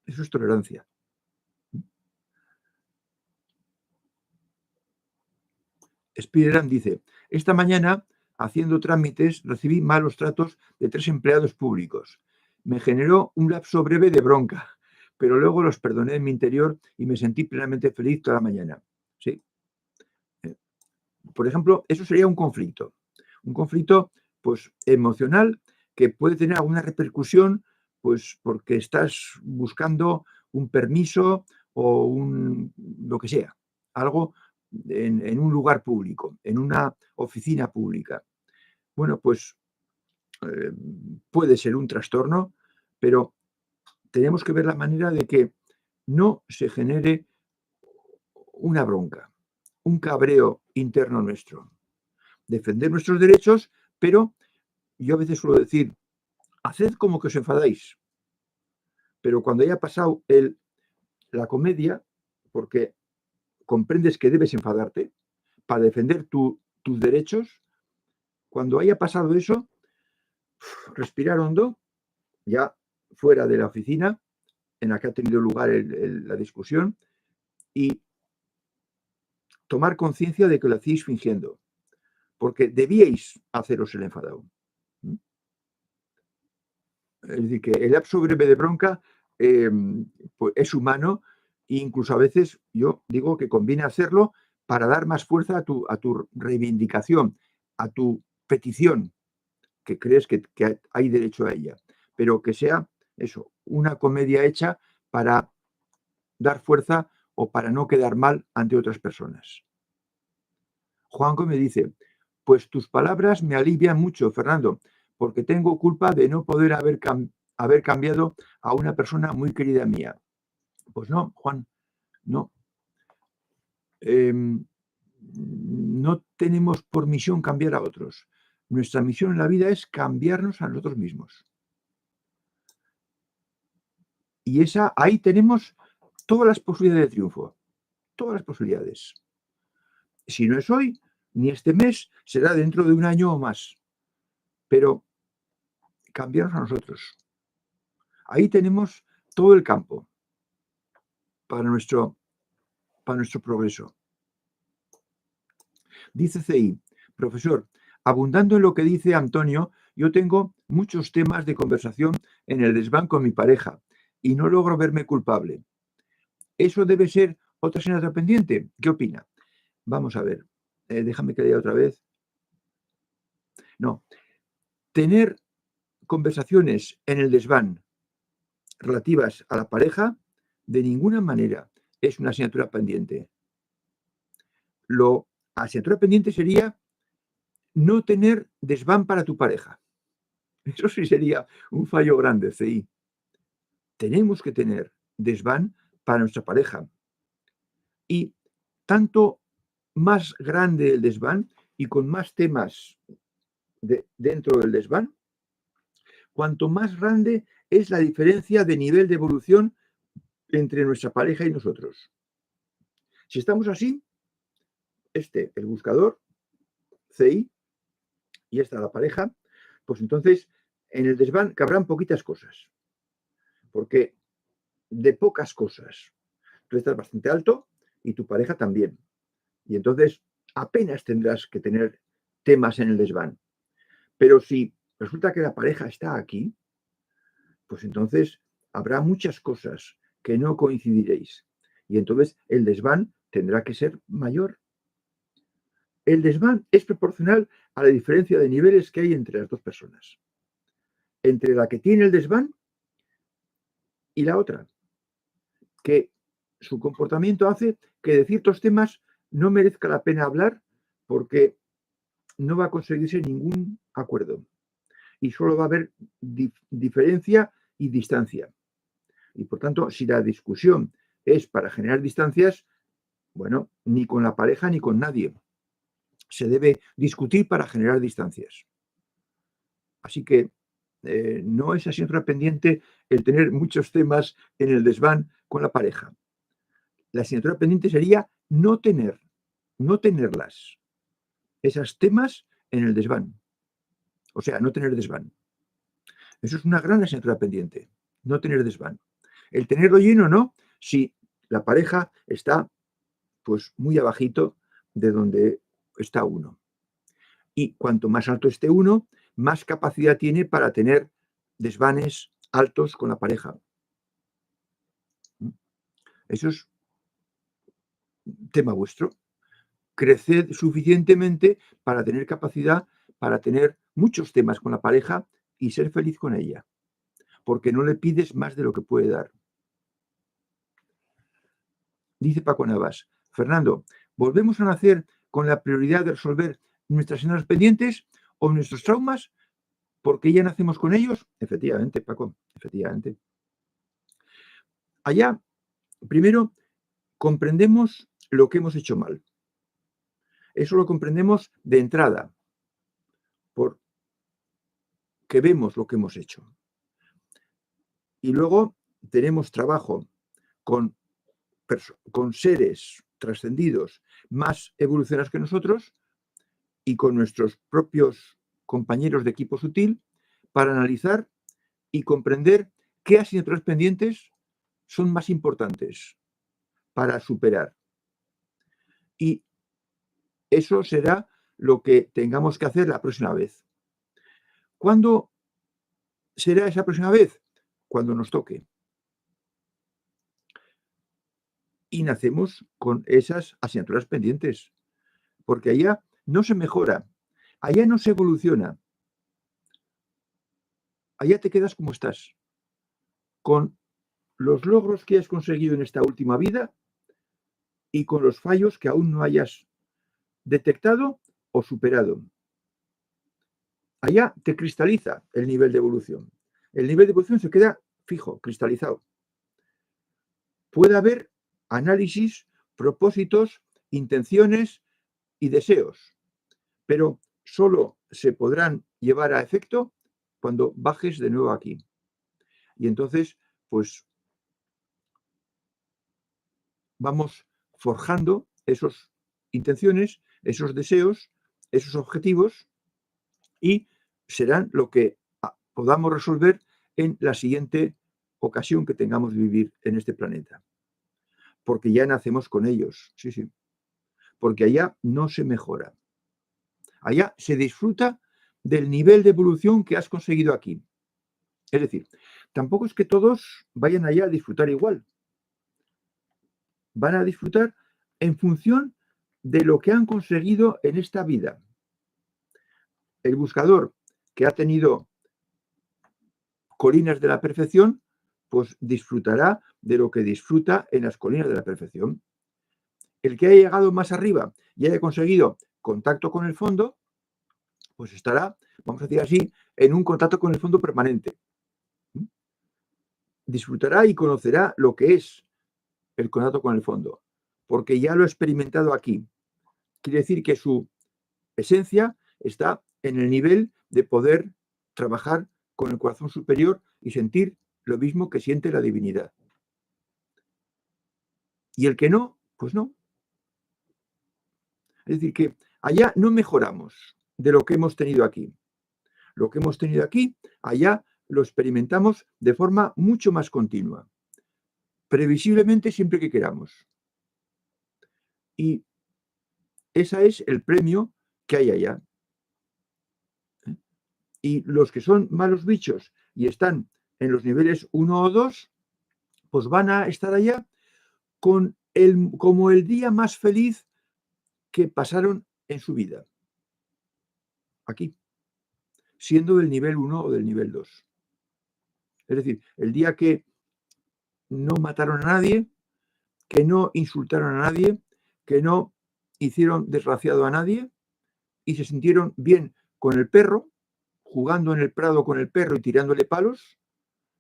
eso es tolerancia. Spiderman dice, esta mañana, haciendo trámites, recibí malos tratos de 3 empleados públicos. Me generó un lapso breve de bronca, pero luego los perdoné en mi interior y me sentí plenamente feliz toda la mañana. ¿Sí? Por ejemplo, eso sería un conflicto pues emocional que puede tener alguna repercusión pues porque estás buscando un permiso o lo que sea, algo en un lugar público, en una oficina pública. Bueno, pues puede ser un trastorno, pero tenemos que ver la manera de que no se genere una bronca, un cabreo interno nuestro. Defender nuestros derechos, pero yo a veces suelo decir, haced como que os enfadáis, pero cuando haya pasado la comedia, porque comprendes que debes enfadarte para defender tus derechos, cuando haya pasado eso, respirar hondo, ya fuera de la oficina en la que ha tenido lugar la discusión, y tomar conciencia de que lo hacéis fingiendo, porque debíais haceros el enfadado. Es decir, que el lapso breve de bronca pues es humano e incluso a veces yo digo que conviene hacerlo para dar más fuerza a tu reivindicación, a tu petición, que crees que hay derecho a ella, pero que sea eso, una comedia hecha para dar fuerza o para no quedar mal ante otras personas. Juanco me dice, pues tus palabras me alivian mucho, Fernando, porque tengo culpa de no poder haber cambiado a una persona muy querida mía. Pues no, Juan, no. No tenemos por misión cambiar a otros. Nuestra misión en la vida es cambiarnos a nosotros mismos. Y ahí tenemos todas las posibilidades de triunfo, todas las posibilidades. Si no es hoy, ni este mes, será dentro de un año o más. Pero cambiarnos a nosotros. Ahí tenemos todo el campo para nuestro progreso. Dice CI, profesor, abundando en lo que dice Antonio, yo tengo muchos temas de conversación en el desván con mi pareja y no logro verme culpable. ¿Eso debe ser otra asignatura pendiente? ¿Qué opina? Vamos a ver, déjame que lea otra vez. No, tener conversaciones en el desván relativas a la pareja de ninguna manera es una asignatura pendiente. La asignatura pendiente sería no tener desván para tu pareja. Eso sí sería un fallo grande, CI. Tenemos que tener desván para nuestra pareja. Y tanto más grande el desván y con más temas dentro del desván, cuanto más grande es la diferencia de nivel de evolución entre nuestra pareja y nosotros. Si estamos así, el buscador, CI, y esta la pareja, pues entonces en el desván cabrán poquitas cosas. Porque de pocas cosas. Tú estás bastante alto y tu pareja también. Y entonces apenas tendrás que tener temas en el desván. Pero si resulta que la pareja está aquí, pues entonces habrá muchas cosas que no coincidiréis. Y entonces el desván tendrá que ser mayor. El desván es proporcional a la diferencia de niveles que hay entre las dos personas. Entre la que tiene el desván y la otra. Que su comportamiento hace que de ciertos temas no merezca la pena hablar porque no va a conseguirse ningún acuerdo y solo va a haber diferencia y distancia. Y por tanto, si la discusión es para generar distancias, bueno, ni con la pareja ni con nadie. Se debe discutir para generar distancias. Así que no es asignatura pendiente el tener muchos temas en el desván con la pareja. La asignatura pendiente sería no tenerlas, esos temas en el desván. O sea, no tener desván. Eso es una gran asignatura pendiente, no tener desván. El tenerlo lleno, no, si la pareja está pues muy abajito de donde está uno. Y cuanto más alto esté uno, más capacidad tiene para tener desvanes altos con la pareja. Eso es tema vuestro. Creced suficientemente para tener capacidad, para tener muchos temas con la pareja y ser feliz con ella, porque no le pides más de lo que puede dar. Dice Paco Navas, Fernando, ¿volvemos a nacer con la prioridad de resolver nuestras asignaturas pendientes o nuestros traumas porque ya nacemos con ellos? Efectivamente, Paco, efectivamente. Allá, primero, comprendemos lo que hemos hecho mal. Eso lo comprendemos de entrada, porque vemos lo que hemos hecho. Y luego tenemos trabajo con seres trascendidos más evolucionados que nosotros y con nuestros propios compañeros de equipo sutil para analizar y comprender qué asignaturas pendientes son más importantes para superar. Y eso será lo que tengamos que hacer la próxima vez. ¿Cuándo será esa próxima vez? Cuando nos toque. Y nacemos con esas asignaturas pendientes, porque allá no se mejora, allá no se evoluciona, allá te quedas como estás, con los logros que has conseguido en esta última vida y con los fallos que aún no hayas detectado o superado. Allá te cristaliza el nivel de evolución. El nivel de evolución se queda fijo, cristalizado. Puede haber análisis, propósitos, intenciones y deseos, pero solo se podrán llevar a efecto cuando bajes de nuevo aquí. Y entonces, pues, vamos forjando esas intenciones, esos deseos, esos objetivos y serán lo que podamos resolver en la siguiente ocasión que tengamos de vivir en este planeta. Porque ya nacemos con ellos, sí, sí. Porque allá no se mejora. Allá se disfruta del nivel de evolución que has conseguido aquí. Es decir, tampoco es que todos vayan allá a disfrutar igual. Van a disfrutar en función de lo que han conseguido en esta vida. El buscador que ha tenido colinas de la perfección, pues disfrutará de lo que disfruta en las colinas de la perfección. El que haya llegado más arriba y haya conseguido contacto con el fondo, pues estará, vamos a decir así, en un contacto con el fondo permanente. Disfrutará y conocerá lo que es el contacto con el fondo, porque ya lo ha experimentado aquí. Quiere decir que su esencia está en el nivel de poder trabajar con el corazón superior y sentir lo mismo que siente la divinidad. Y el que no, pues no. Es decir, que allá no mejoramos de lo que hemos tenido aquí. Lo que hemos tenido aquí, allá lo experimentamos de forma mucho más continua, previsiblemente siempre que queramos. Y ese es el premio que hay allá. Y los que son malos bichos y están en los niveles 1 o 2, pues van a estar allá como el día más feliz que pasaron en su vida. Aquí, siendo del nivel 1 o del nivel 2. Es decir, el día que no mataron a nadie, que no insultaron a nadie, que no hicieron desgraciado a nadie y se sintieron bien con el perro, jugando en el prado con el perro y tirándole palos,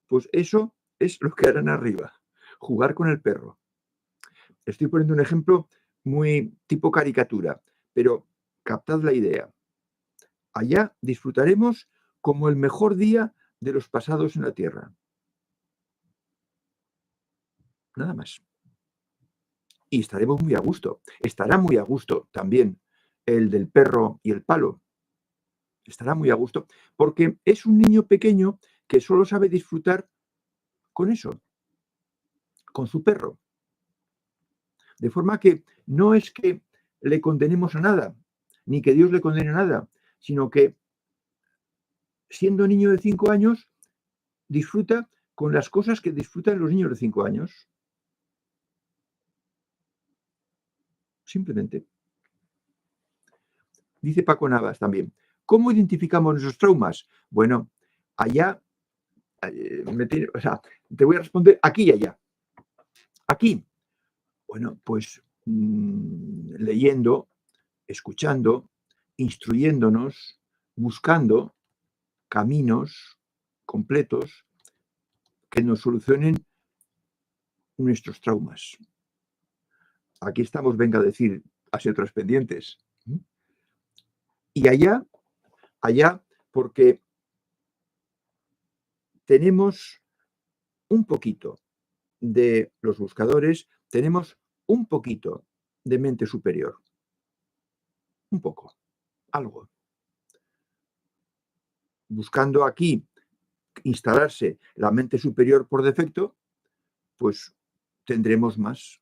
pues eso es lo que harán arriba, jugar con el perro. Estoy poniendo un ejemplo muy tipo caricatura, pero captad la idea. Allá disfrutaremos como el mejor día de los pasados en la tierra. Nada más. Y estaremos muy a gusto. Estará muy a gusto también el del perro y el palo. Estará muy a gusto porque es un niño pequeño que solo sabe disfrutar con eso, con su perro. De forma que no es que le condenemos a nada, ni que Dios le condene a nada, sino que siendo niño de 5 años, disfruta con las cosas que disfrutan los niños de 5 años. simplemente. Dice Paco Navas también, ¿cómo identificamos nuestros traumas? Bueno, allá, te voy a responder aquí y allá. Aquí, bueno, pues leyendo, escuchando, instruyéndonos, buscando caminos completos que nos solucionen nuestros traumas. Aquí estamos, venga a decir, hacia otros pendientes. Y allá, porque tenemos un poquito de los buscadores, tenemos un poquito de mente superior. Un poco, algo. Buscando aquí instalarse la mente superior por defecto, pues tendremos más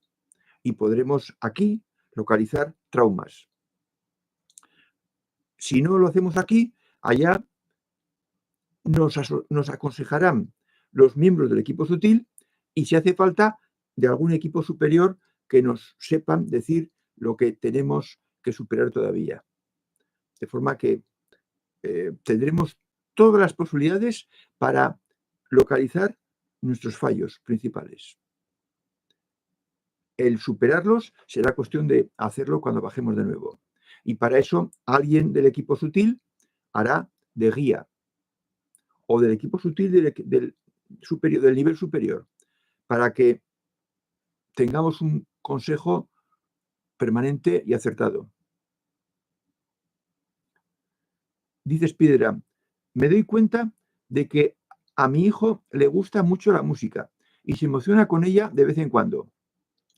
y podremos aquí localizar traumas. Si no lo hacemos aquí, allá nos aconsejarán los miembros del equipo sutil y si hace falta de algún equipo superior que nos sepan decir lo que tenemos que superar todavía. De forma que tendremos todas las posibilidades para localizar nuestros fallos principales. El superarlos será cuestión de hacerlo cuando bajemos de nuevo. Y para eso alguien del equipo sutil hará de guía o del equipo sutil del nivel superior para que tengamos un consejo permanente y acertado. Dice Spiderman, me doy cuenta de que a mi hijo le gusta mucho la música y se emociona con ella de vez en cuando.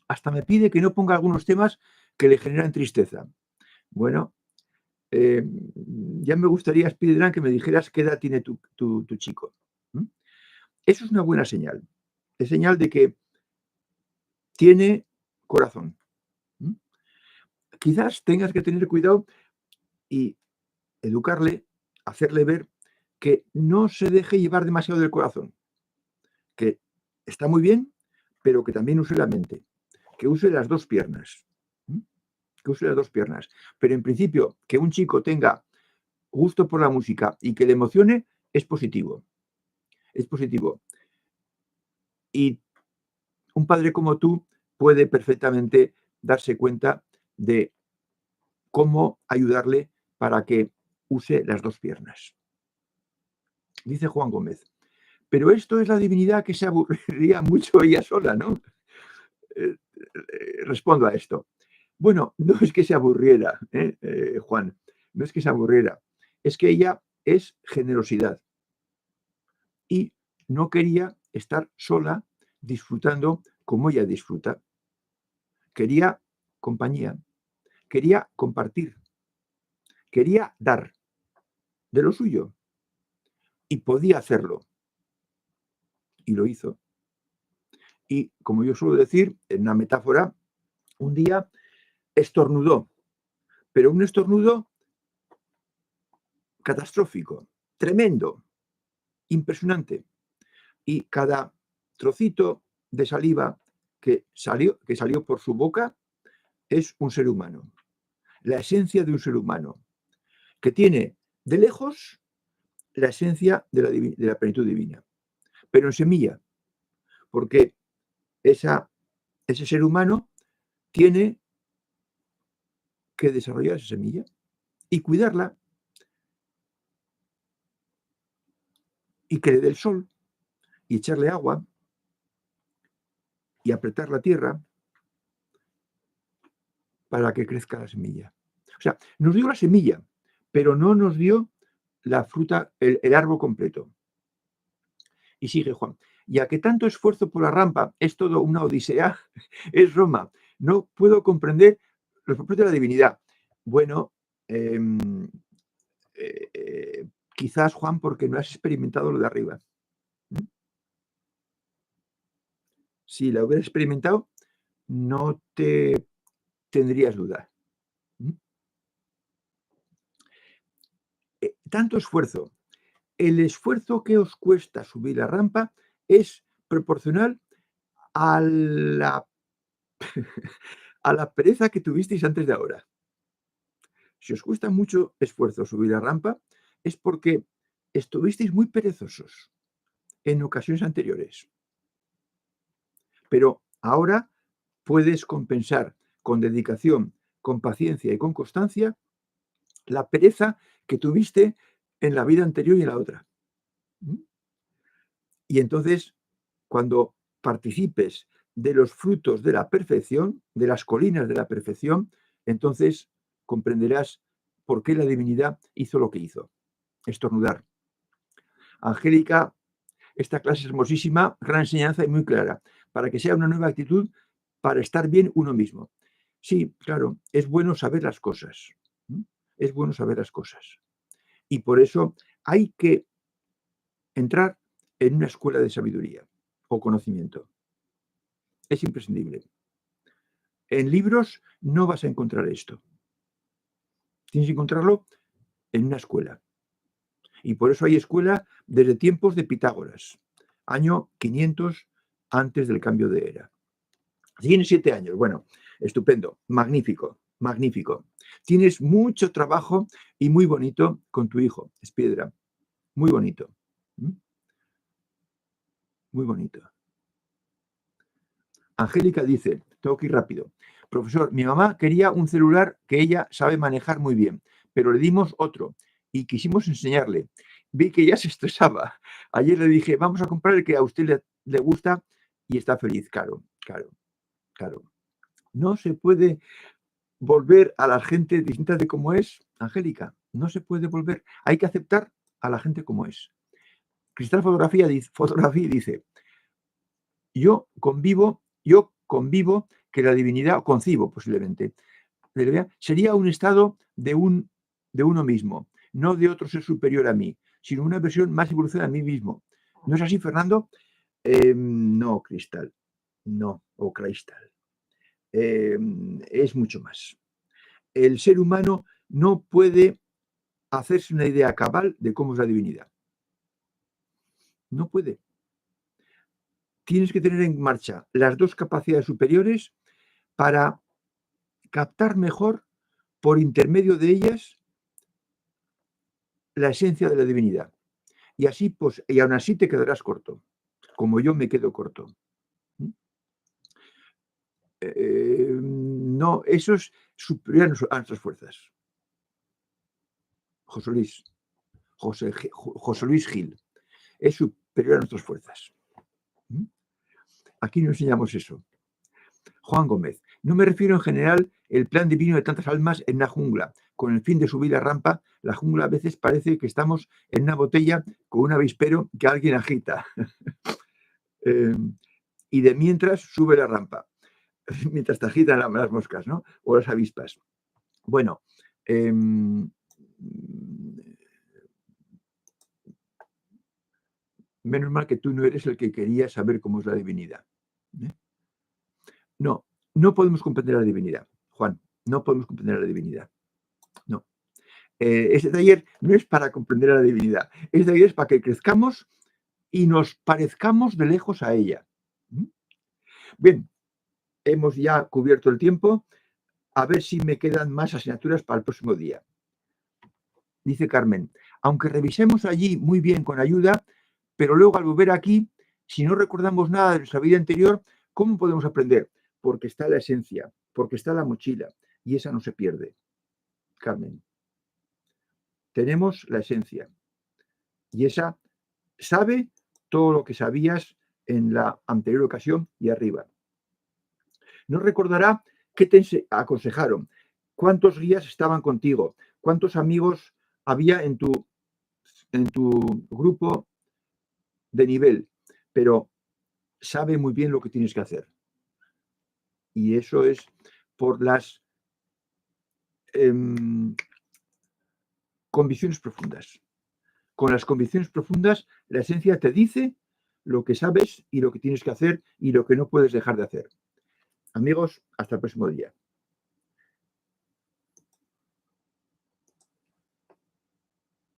Hasta me pide que no ponga algunos temas que le generan tristeza. Bueno, ya me gustaría, Spiderman, que me dijeras qué edad tiene tu chico. Eso es una buena señal. Es señal de que tiene corazón. Quizás tengas que tener cuidado y educarle, hacerle ver que no se deje llevar demasiado del corazón, que está muy bien, pero que también use la mente, que use las dos piernas, que use las dos piernas. Pero en principio, que un chico tenga gusto por la música y que le emocione, es positivo. Es positivo. Y un padre como tú puede perfectamente darse cuenta de cómo ayudarle para que use las dos piernas. Dice Juan Gómez, pero esto es la divinidad que se aburriría mucho ella sola, ¿no? Respondo a esto. Bueno, no es que se aburriera, Juan, no es que se aburriera, es que ella es generosidad y no quería estar sola disfrutando como ella disfruta. Quería compañía, quería compartir, quería dar de lo suyo y podía hacerlo. Y lo hizo. Y como yo suelo decir, en una metáfora, un día estornudó, pero un estornudo catastrófico, tremendo, impresionante. Y cada trocito de saliva que salió por su boca es un ser humano, la esencia de un ser humano, que tiene de lejos la esencia de la plenitud divina, pero en semilla, porque ese ser humano tiene que desarrollar esa semilla y cuidarla y que le dé el sol y echarle agua y apretar la tierra para que crezca la semilla. O sea, nos dio la semilla, pero no nos dio la fruta, el árbol completo. Y sigue Juan. Ya que tanto esfuerzo por la rampa es todo una odisea, es Roma. No puedo comprender los propios de la divinidad. Bueno, quizás, Juan, porque no has experimentado lo de arriba. Si la hubieras experimentado, no te tendrías duda. Tanto esfuerzo. El esfuerzo que os cuesta subir la rampa es proporcional a la a la pereza que tuvisteis antes de ahora. Si os cuesta mucho esfuerzo subir la rampa, es porque estuvisteis muy perezosos en ocasiones anteriores. Pero ahora puedes compensar con dedicación, con paciencia y con constancia la pereza que tuviste en la vida anterior y en la otra. Y entonces, cuando participes de los frutos de la perfección, de las colinas de la perfección, entonces comprenderás por qué la divinidad hizo lo que hizo. Estornudar. Angélica, esta clase es hermosísima, gran enseñanza y muy clara, para que sea una nueva actitud para estar bien uno mismo. Sí, claro, es bueno saber las cosas. Es bueno saber las cosas. Y por eso hay que entrar en una escuela de sabiduría o conocimiento. Es imprescindible. En libros no vas a encontrar esto. Tienes que encontrarlo en una escuela. Y por eso hay escuela desde tiempos de Pitágoras, año 500 antes del cambio de era. Tienes 7 años. Bueno, estupendo, magnífico, magnífico. Tienes mucho trabajo y muy bonito con tu hijo, es piedra. Muy bonito. Muy bonito. Angélica dice, tengo que ir rápido. Profesor, mi mamá quería un celular que ella sabe manejar muy bien, pero le dimos otro y quisimos enseñarle. Vi que ya se estresaba. Ayer le dije, vamos a comprar el que a usted le gusta y está feliz. Claro, claro, claro. No se puede volver a la gente distinta de cómo es, Angélica. No se puede volver. Hay que aceptar a la gente como es. Cristal Fotografía dice, yo convivo que la divinidad, o concibo posiblemente, sería un estado de uno mismo, no de otro ser superior a mí, sino una versión más evolucionada de mí mismo. ¿No es así, Fernando? No, Cristal. No, o Cristal. Es mucho más. El ser humano no puede hacerse una idea cabal de cómo es la divinidad. No puede. Tienes que tener en marcha las dos capacidades superiores para captar mejor, por intermedio de ellas, la esencia de la divinidad. Y así, pues, y aún así te quedarás corto, como yo me quedo corto. No, eso es superior a nuestras fuerzas. José Luis Gil, es superior a nuestras fuerzas. Aquí no enseñamos eso. Juan Gómez, no me refiero en general el plan divino de tantas almas en una jungla. Con el fin de subir la rampa, la jungla a veces parece que estamos en una botella con un avispero que alguien agita. Y de mientras sube la rampa, mientras te agitan las moscas, ¿no? O las avispas. Bueno, menos mal que tú no eres el que quería saber cómo es la divinidad. No, no podemos comprender la divinidad, Juan, no podemos comprender la divinidad. No. Este taller no es para comprender a la divinidad, este taller es para que crezcamos y nos parezcamos de lejos a ella. Bien, hemos ya cubierto el tiempo, a ver si me quedan más asignaturas para el próximo día. Dice Carmen, aunque revisemos allí muy bien con ayuda, pero luego al volver aquí, si no recordamos nada de nuestra vida anterior, ¿cómo podemos aprender? Porque está la esencia, porque está la mochila, y esa no se pierde. Carmen, tenemos la esencia, y esa sabe todo lo que sabías en la anterior ocasión y arriba. No recordará qué te aconsejaron, cuántos guías estaban contigo, cuántos amigos había en tu grupo de nivel, pero sabe muy bien lo que tienes que hacer. Y eso es por las convicciones profundas. Con las convicciones profundas, la esencia te dice lo que sabes y lo que tienes que hacer y lo que no puedes dejar de hacer. Amigos, hasta el próximo día.